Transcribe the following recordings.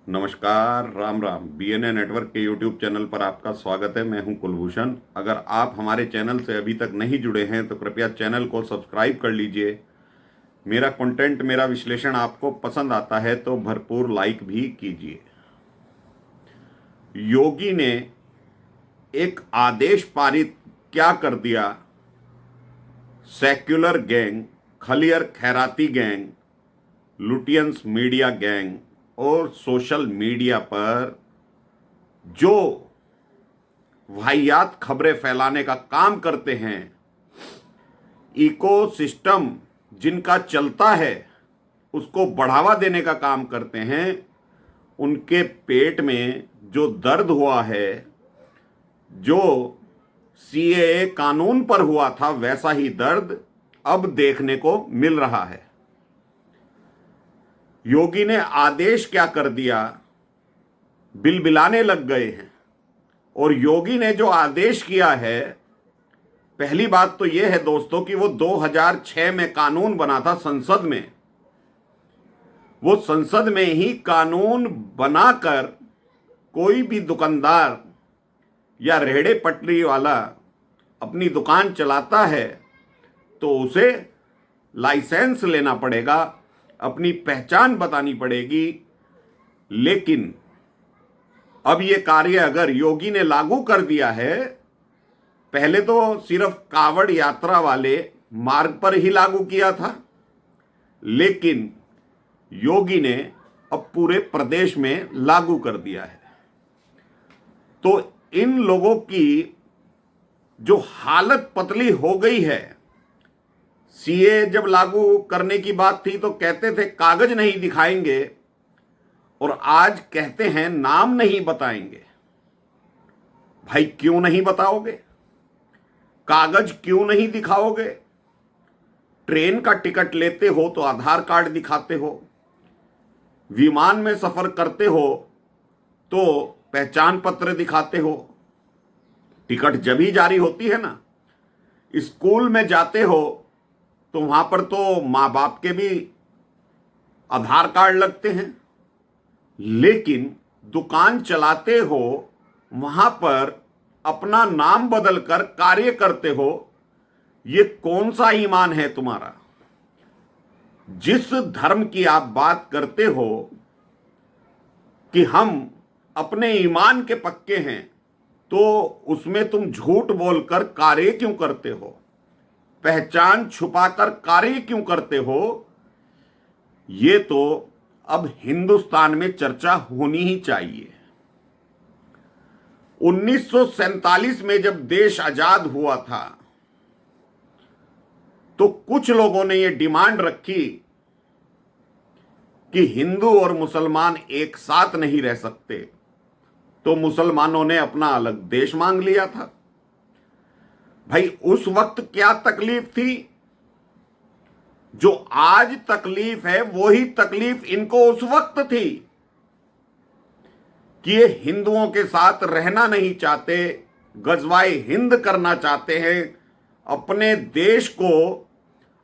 नमस्कार, Ram Ram. BNA network के YouTube channel पर आपका स्वागत है। मैं हूं कुलभूषण। अगर आप हमारे चैनल से अभी तक नहीं जुड़े हैं तो कृपया चैनल को सब्सक्राइब कर लीजिए। मेरा कंटेंट, मेरा विश्लेषण आपको पसंद आता है तो भरपूर लाइक भी कीजिए। योगी ने एक आदेश पारित क्या कर दिया। सेक्युलर गैंग, खलियर खैराती गैंग, लुटियंस मीडिया गैंग और सोशल मीडिया पर जो वाहियात खबरें फैलाने का काम करते हैं, इकोसिस्टम जिनका चलता है उसको बढ़ावा देने का काम करते हैं, उनके पेट में जो दर्द हुआ है, जो सीएए कानून पर हुआ था, वैसा ही दर्द अब देखने को मिल रहा है। योगी ने आदेश क्या कर दिया, बिलबिलाने लग गए हैं। और योगी ने जो आदेश किया है, पहली बात तो यह है दोस्तों कि वो 2006 में कानून बना था संसद में। वो संसद में ही कानून बनाकर कोई भी दुकानदार या रेहड़े पटरी वाला अपनी दुकान चलाता है तो उसे लाइसेंस लेना पड़ेगा, अपनी पहचान बतानी पड़ेगी। लेकिन अब ये कार्य अगर योगी ने लागू कर दिया है, पहले तो सिर्फ कावड़ यात्रा वाले मार्ग पर ही लागू किया था, लेकिन योगी ने अब पूरे प्रदेश में लागू कर दिया है। तो इन लोगों की जो हालत पतली हो गई है, सीए जब लागू करने की बात थी तो कहते थे कागज नहीं दिखाएंगे, और आज कहते हैं नाम नहीं बताएंगे। भाई क्यों नहीं बताओगे? कागज क्यों नहीं दिखाओगे? ट्रेन का टिकट लेते हो तो आधार कार्ड दिखाते हो, विमान में सफर करते हो तो पहचान पत्र दिखाते हो। टिकट जब ही जारी होती है ना, स्कूल में जाते हो तो वहां पर तो माँ बाप के भी आधार कार्ड लगते हैं, लेकिन दुकान चलाते हो वहां पर अपना नाम बदलकर कार्य करते हो। ये कौन सा ईमान है तुम्हारा? जिस धर्म की आप बात करते हो कि हम अपने ईमान के पक्के हैं, तो उसमें तुम झूठ बोलकर कार्य क्यों करते हो? पहचान छुपाकर कार्य क्यों करते हो? ये तो अब हिंदुस्तान में चर्चा होनी ही चाहिए। 1947 में जब देश आजाद हुआ था तो कुछ लोगों ने यह डिमांड रखी कि हिंदू और मुसलमान एक साथ नहीं रह सकते, तो मुसलमानों ने अपना अलग देश मांग लिया था। भाई उस वक्त क्या तकलीफ थी? जो आज तकलीफ है वही तकलीफ इनको उस वक्त थी कि ये हिंदुओं के साथ रहना नहीं चाहते, गजवाए हिंद करना चाहते हैं, अपने देश को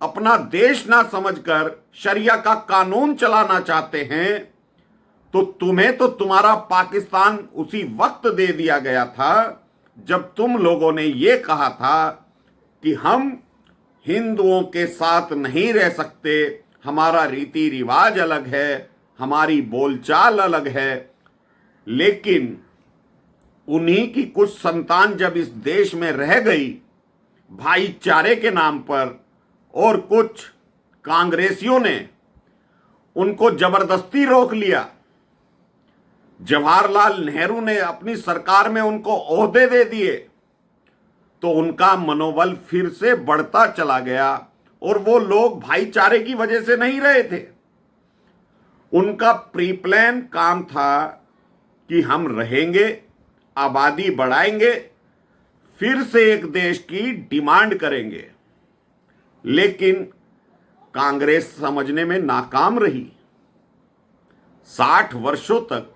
अपना देश ना समझकर शरिया का कानून चलाना चाहते हैं। तो तुम्हें तो तुम्हारा पाकिस्तान उसी वक्त दे दिया गया था जब तुम लोगों ने ये कहा था कि हम हिंदुओं के साथ नहीं रह सकते, हमारा रीति रिवाज अलग है, हमारी बोलचाल अलग है। लेकिन उन्हीं की कुछ संतान जब इस देश में रह गई भाईचारे के नाम पर, और कुछ कांग्रेसियों ने उनको जबरदस्ती रोक लिया, जवाहरलाल नेहरू ने अपनी सरकार में उनको ओहदे दे दिए, तो उनका मनोबल फिर से बढ़ता चला गया। और वो लोग भाईचारे की वजह से नहीं रहे थे, उनका प्री प्लान काम था कि हम रहेंगे, आबादी बढ़ाएंगे, फिर से एक देश की डिमांड करेंगे। लेकिन कांग्रेस समझने में नाकाम रही। 60 वर्षों तक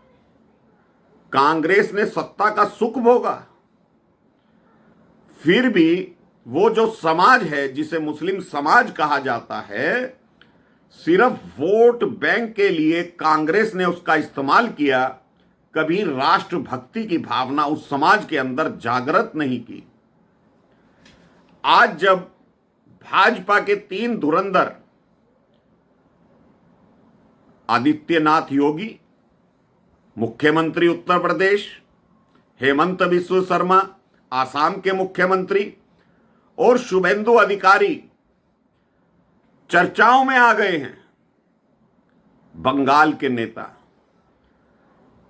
कांग्रेस ने सत्ता का सुख भोगा, फिर भी वो जो समाज है जिसे मुस्लिम समाज कहा जाता है, सिर्फ वोट बैंक के लिए कांग्रेस ने उसका इस्तेमाल किया, कभी राष्ट्रभक्ति की भावना उस समाज के अंदर जागृत नहीं की। आज जब भाजपा के 3 धुरंधर आदित्यनाथ योगी मुख्यमंत्री उत्तर प्रदेश, हेमंत बिस्व शर्मा आसाम के मुख्यमंत्री और शुभेंदु अधिकारी चर्चाओं में आ गए हैं, बंगाल के नेता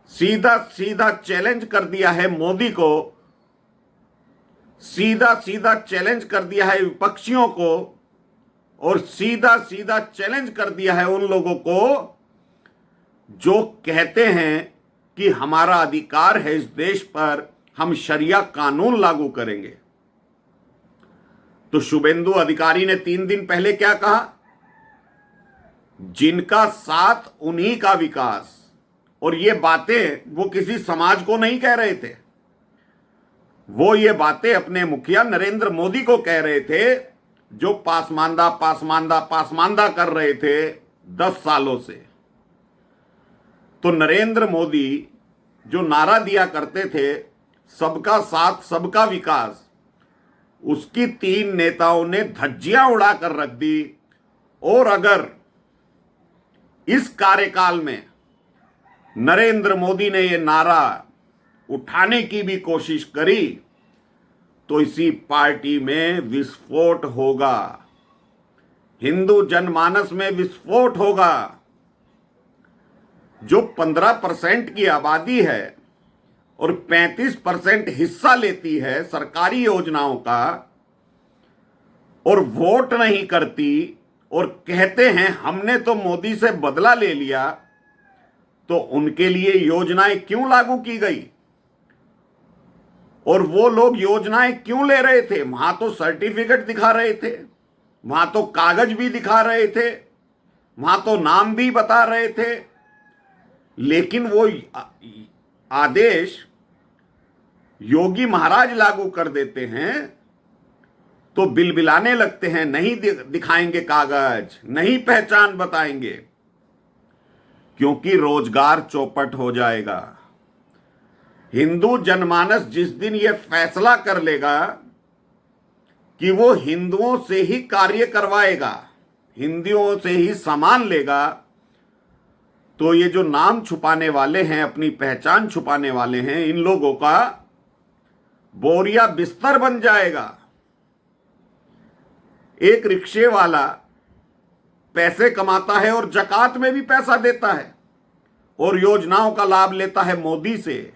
सीधा सीधा चैलेंज कर दिया है मोदी को, सीधा सीधा चैलेंज कर दिया है विपक्षियों को और सीधा सीधा चैलेंज कर दिया है उन लोगों को जो कहते हैं कि हमारा अधिकार है इस देश पर, हम शरिया कानून लागू करेंगे। तो शुभेंदु अधिकारी ने 3 दिन पहले क्या कहा? जिनका साथ उन्हीं का विकास। और ये बातें वो किसी समाज को नहीं कह रहे थे, वो ये बातें अपने मुखिया नरेंद्र मोदी को कह रहे थे, जो पासमानदा पासमानदा पासमानदा कर रहे थे 10 सालों से। तो नरेंद्र मोदी जो नारा दिया करते थे सबका साथ सबका विकास, उसकी 3 नेताओं ने धज्जियां उड़ाकर रख दी। और अगर इस कार्यकाल में नरेंद्र मोदी ने यह नारा उठाने की भी कोशिश करी तो इसी पार्टी में विस्फोट होगा, हिंदू जनमानस में विस्फोट होगा। जो 15% की आबादी है और 35% हिस्सा लेती है सरकारी योजनाओं का और वोट नहीं करती और कहते हैं हमने तो मोदी से बदला ले लिया, तो उनके लिए योजनाएं क्यों लागू की गई? और वो लोग योजनाएं क्यों ले रहे थे? वहां तो सर्टिफिकेट दिखा रहे थे, वहां तो कागज भी दिखा रहे थे, वहां तो नाम भी बता रहे थे, लेकिन वो आदेश योगी महाराज लागू कर देते हैं तो बिलबिलाने लगते हैं, नहीं दिखाएंगे कागज, नहीं पहचान बताएंगे, क्योंकि रोजगार चौपट हो जाएगा। हिंदू जनमानस जिस दिन यह फैसला कर लेगा कि वो हिंदुओं से ही कार्य करवाएगा, हिंदुओं से ही सामान लेगा, तो ये जो नाम छुपाने वाले हैं, अपनी पहचान छुपाने वाले हैं, इन लोगों का बोरिया बिस्तर बन जाएगा। एक रिक्शे वाला पैसे कमाता है और जकात में भी पैसा देता है और योजनाओं का लाभ लेता है मोदी से,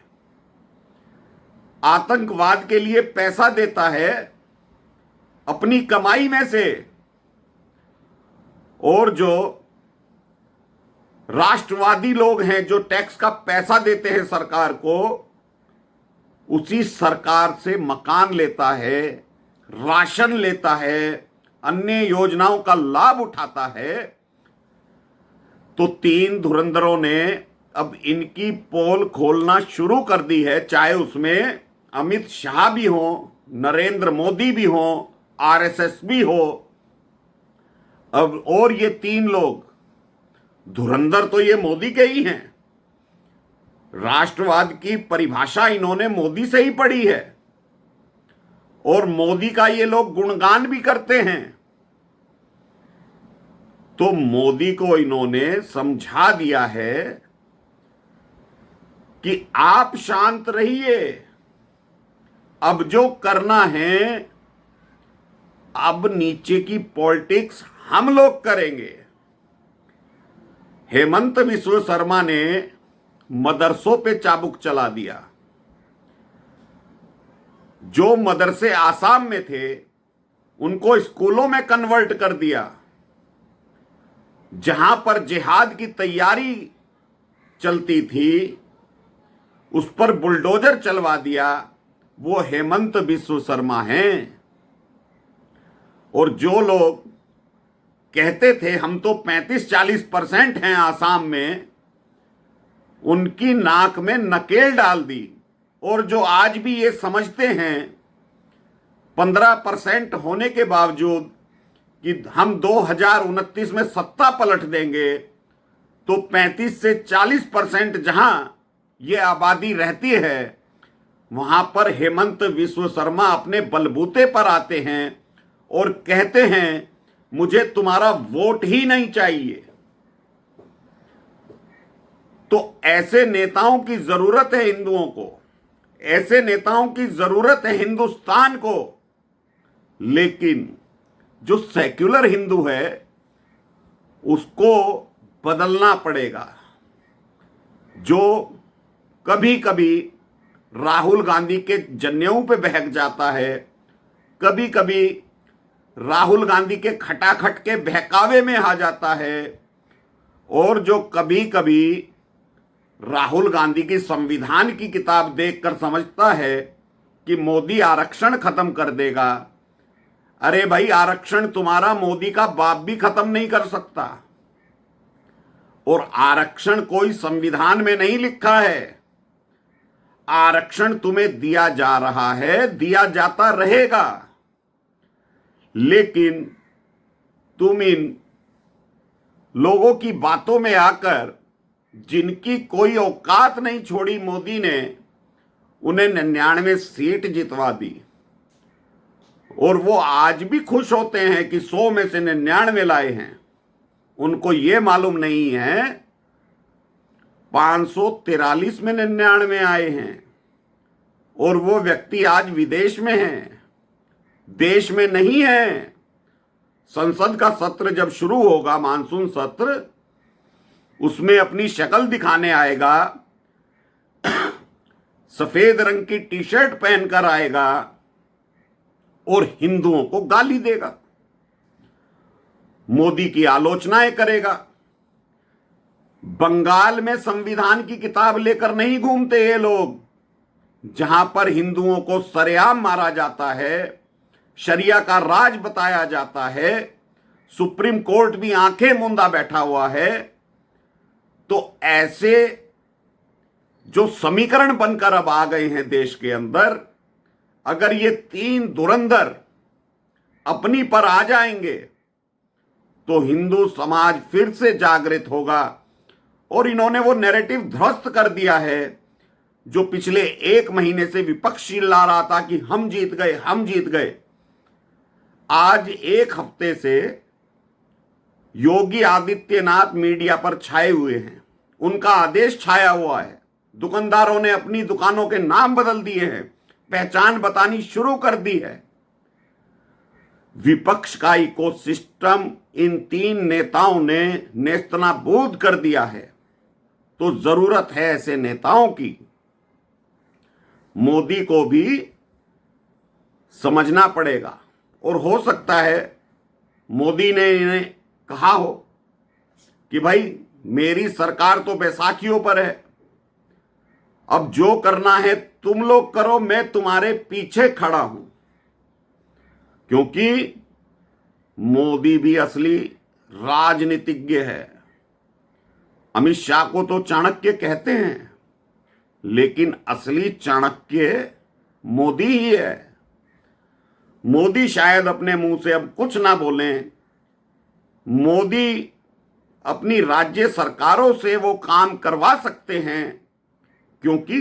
आतंकवाद के लिए पैसा देता है अपनी कमाई में से, और जो राष्ट्रवादी लोग हैं जो टैक्स का पैसा देते हैं सरकार को, उसी सरकार से मकान लेता है, राशन लेता है, अन्य योजनाओं का लाभ उठाता है। तो 3 धुरंधरों ने अब इनकी पोल खोलना शुरू कर दी है, चाहे उसमें अमित शाह भी हो, नरेंद्र मोदी भी हो, आरएसएस भी हो। अब और ये 3 लोग धुरंधर तो ये मोदी के ही हैं। राष्ट्रवाद की परिभाषा इन्होंने मोदी से ही पढ़ी है और मोदी का ये लोग गुणगान भी करते हैं। तो मोदी को इन्होंने समझा दिया है कि आप शांत रहिए, अब जो करना है, अब नीचे की पॉलिटिक्स हम लोग करेंगे। हेमंत बिस्व शर्मा ने मदरसों पे चाबुक चला दिया। जो मदरसे आसाम में थे उनको स्कूलों में कन्वर्ट कर दिया। जहां पर जिहाद की तैयारी चलती थी उस पर बुलडोजर चलवा दिया, वो हेमंत बिस्व शर्मा हैं। और जो लोग कहते थे हम तो 35-40% हैं आसाम में, उनकी नाक में नकेल डाल दी। और जो आज भी ये समझते हैं 15% होने के बावजूद कि हम 2029 में सत्ता पलट देंगे तो 35 से 40% जहां ये आबादी रहती है वहां पर हेमंत विश्व शर्मा अपने बलबूते पर आते हैं और कहते हैं मुझे तुम्हारा वोट ही नहीं चाहिए। तो ऐसे नेताओं की जरूरत है हिंदुओं को, ऐसे नेताओं की जरूरत है हिंदुस्तान को। लेकिन जो सेक्युलर हिंदू है उसको बदलना पड़ेगा। जो कभी कभी राहुल गांधी के जनेऊ पे बहक जाता है, कभी कभी राहुल गांधी के खटाखट के बहकावे में आ जाता है, और जो कभी कभी राहुल गांधी की संविधान की किताब देखकर समझता है कि मोदी आरक्षण खत्म कर देगा। अरे भाई, आरक्षण तुम्हारा मोदी का बाप भी खत्म नहीं कर सकता। और आरक्षण कोई संविधान में नहीं लिखा है। आरक्षण तुम्हें दिया जा रहा है, दिया जाता रहेगा। लेकिन तुम इन लोगों की बातों में आकर, जिनकी कोई औकात नहीं छोड़ी मोदी ने, उन्हें 99 सीट जितवा दी। और वो आज भी खुश होते हैं कि 100 में से 99 लाए हैं। उनको ये मालूम नहीं है 543 में 99 आए हैं, और वो व्यक्ति आज विदेश में है, देश में नहीं है। संसद का सत्र जब शुरू होगा, मानसून सत्र, उसमें अपनी शक्ल दिखाने आएगा, सफेद रंग की टी शर्ट पहनकर आएगा और हिंदुओं को गाली देगा, मोदी की आलोचनाएं करेगा। बंगाल में संविधान की किताब लेकर नहीं घूमते ये लोग, जहां पर हिंदुओं को सरेआम मारा जाता है, शरिया का राज बताया जाता है, सुप्रीम कोर्ट भी आंखें मूंदा बैठा हुआ है। तो ऐसे जो समीकरण बनकर अब आ गए हैं देश के अंदर, अगर ये 3 धुरंधर अपनी पर आ जाएंगे तो हिंदू समाज फिर से जागृत होगा। और इन्होंने वो नैरेटिव ध्वस्त कर दिया है जो पिछले 1 महीने से विपक्ष चिल्ला रहा था कि हम जीत गए, हम जीत गए। आज 1 हफ्ते से योगी आदित्यनाथ मीडिया पर छाए हुए हैं, उनका आदेश छाया हुआ है। दुकानदारों ने अपनी दुकानों के नाम बदल दिए हैं, पहचान बतानी शुरू कर दी है। विपक्ष का इकोसिस्टम इन 3 नेताओं ने नेस्तनाबूद कर दिया है। तो जरूरत है ऐसे नेताओं की। मोदी को भी समझना पड़ेगा, और हो सकता है मोदी ने इन्हें कहा हो कि भाई मेरी सरकार तो बैसाखियों पर है, अब जो करना है तुम लोग करो, मैं तुम्हारे पीछे खड़ा हूं। क्योंकि मोदी भी असली राजनीतिज्ञ है। अमित शाह को तो चाणक्य कहते हैं, लेकिन असली चाणक्य मोदी ही है। मोदी शायद अपने मुंह से अब कुछ ना बोलें, मोदी अपनी राज्य सरकारों से वो काम करवा सकते हैं, क्योंकि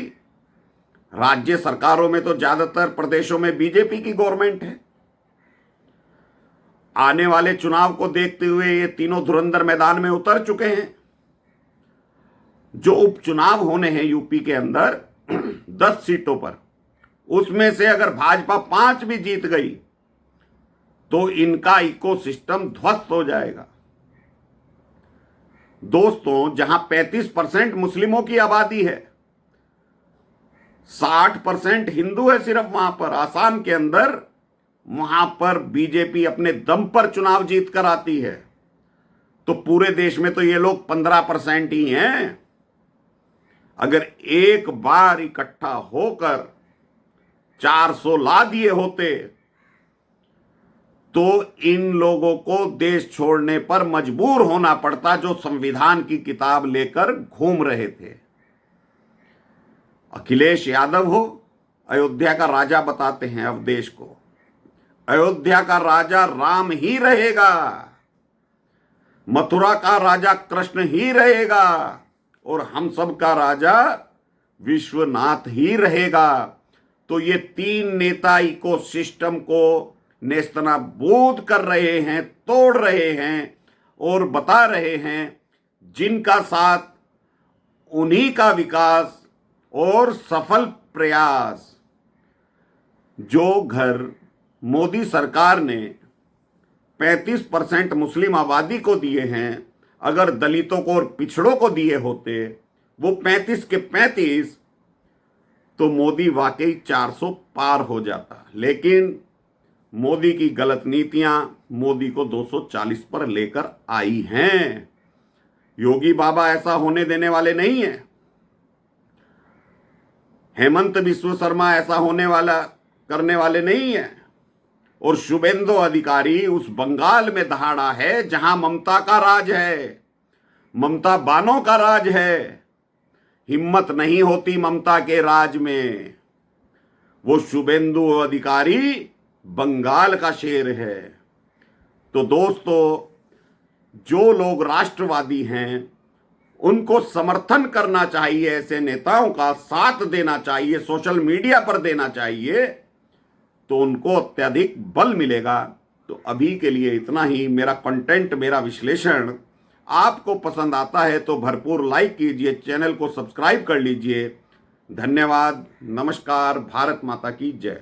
राज्य सरकारों में तो ज्यादातर प्रदेशों में बीजेपी की गवर्नमेंट है। आने वाले चुनाव को देखते हुए ये तीनों धुरंधर मैदान में उतर चुके हैं। जो उपचुनाव होने हैं यूपी के अंदर 10 सीटों पर, उसमें से अगर भाजपा 5 भी जीत गई तो इनका इकोसिस्टम ध्वस्त हो जाएगा। दोस्तों, जहां 35% मुस्लिमों की आबादी है, 60% हिंदू है सिर्फ वहां पर, आसाम के अंदर, वहां पर बीजेपी अपने दम पर चुनाव जीत कर आती है। तो पूरे देश में तो ये लोग 15% ही हैं। अगर एक बार इकट्ठा होकर 400 ला दिए होते तो इन लोगों को देश छोड़ने पर मजबूर होना पड़ता, जो संविधान की किताब लेकर घूम रहे थे। अखिलेश यादव हो, अयोध्या का राजा बताते हैं अब देश को। अयोध्या का राजा राम ही रहेगा, मथुरा का राजा कृष्ण ही रहेगा और हम सब का राजा विश्वनाथ ही रहेगा। तो ये तीन नेता इकोसिस्टम को नेस्तनाबूद कर रहे हैं, तोड़ रहे हैं और बता रहे हैं जिनका साथ उन्हीं का विकास और सफल प्रयास। जो घर मोदी सरकार ने 35% मुस्लिम आबादी को दिए हैं, अगर दलितों को और पिछड़ों को दिए होते वो 35 के 35, तो मोदी वाकई 400 पार हो जाता। लेकिन मोदी की गलत नीतियां मोदी को 240 पर लेकर आई हैं। योगी बाबा ऐसा होने देने वाले नहीं है, हेमंत बिस्व शर्मा ऐसा होने वाला करने वाले नहीं है, और शुभेंदु अधिकारी उस बंगाल में दहाड़ा है जहां ममता का राज है, ममता बानों का राज है। हिम्मत नहीं होती ममता के राज में, वो शुभेंदु अधिकारी बंगाल का शेर है। तो दोस्तों, जो लोग राष्ट्रवादी हैं उनको समर्थन करना चाहिए, ऐसे नेताओं का साथ देना चाहिए, सोशल मीडिया पर देना चाहिए, तो उनको अत्यधिक बल मिलेगा। तो अभी के लिए इतना ही। मेरा कंटेंट, मेरा विश्लेषण आपको पसंद आता है तो भरपूर लाइक कीजिए, चैनल को सब्सक्राइब कर लीजिए। धन्यवाद। नमस्कार। भारत माता की जय।